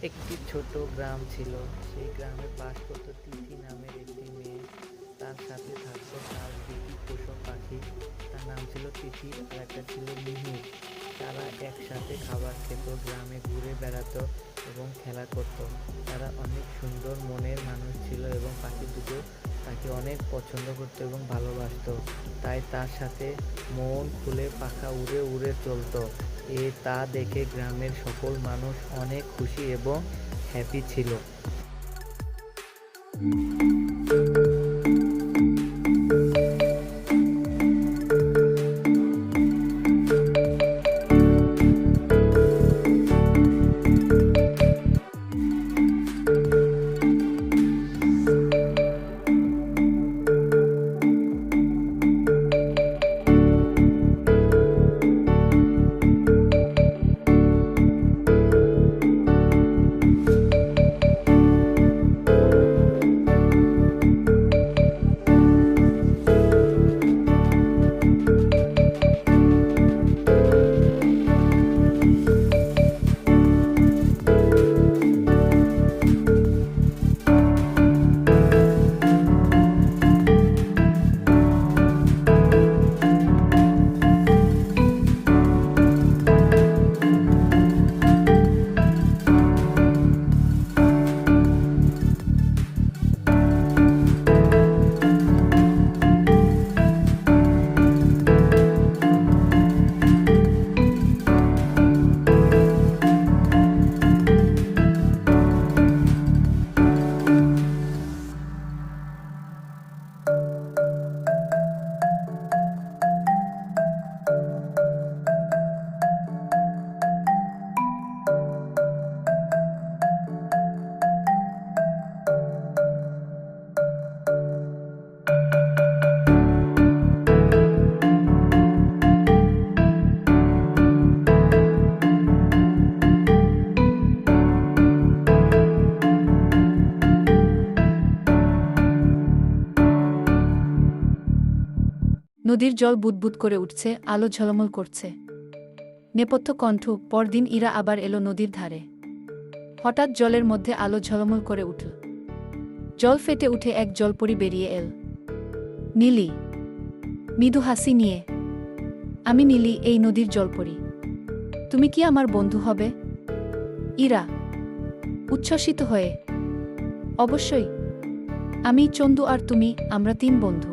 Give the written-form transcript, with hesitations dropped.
একটি ছোট গ্রাম ছিল। সেই গ্রামে বাস করত তিথি নামের একটি মেয়ে। তার সাথে থাকতো তার দুটি পোষা পাখি। তার নাম ছিল তিথি আর একটা ছিল মিহির। তারা একসাথে খাবার খেত, গ্রামে ঘুরে বেড়াতো এবং খেলা করত। তারা অনেক সুন্দর মনের মানুষ ছিল এবং পাখি দুটো তাকে অনেক পছন্দ করত এবং ভালোবাসতো। তাই তার সাথে মন খুলে পাখা উড়ে উড়ে চলতো। তা দেখে গ্রামের সকল মানুষ অনেক খুশি এবং হ্যাপি ছিল। নদীর জল বুদবুদ করে উঠছে, আলো ঝলমল করছে। নেপথ্য কণ্ঠ, পরদিন ইরা আবার এলো নদীর ধারে। হঠাৎ জলের মধ্যে আলো ঝলমল করে উঠল। জল ফেটে উঠে এক জলপরি বেরিয়ে এল। নীলি, মৃদু হাসি নিয়ে। আমি নীলি, এই নদীর জলপরি। তুমি কি আমার বন্ধু হবে? ইরা, উচ্ছ্বসিত হয়ে। অবশ্যই। আমি, চন্দু আর তুমি, আমরা তিন বন্ধু।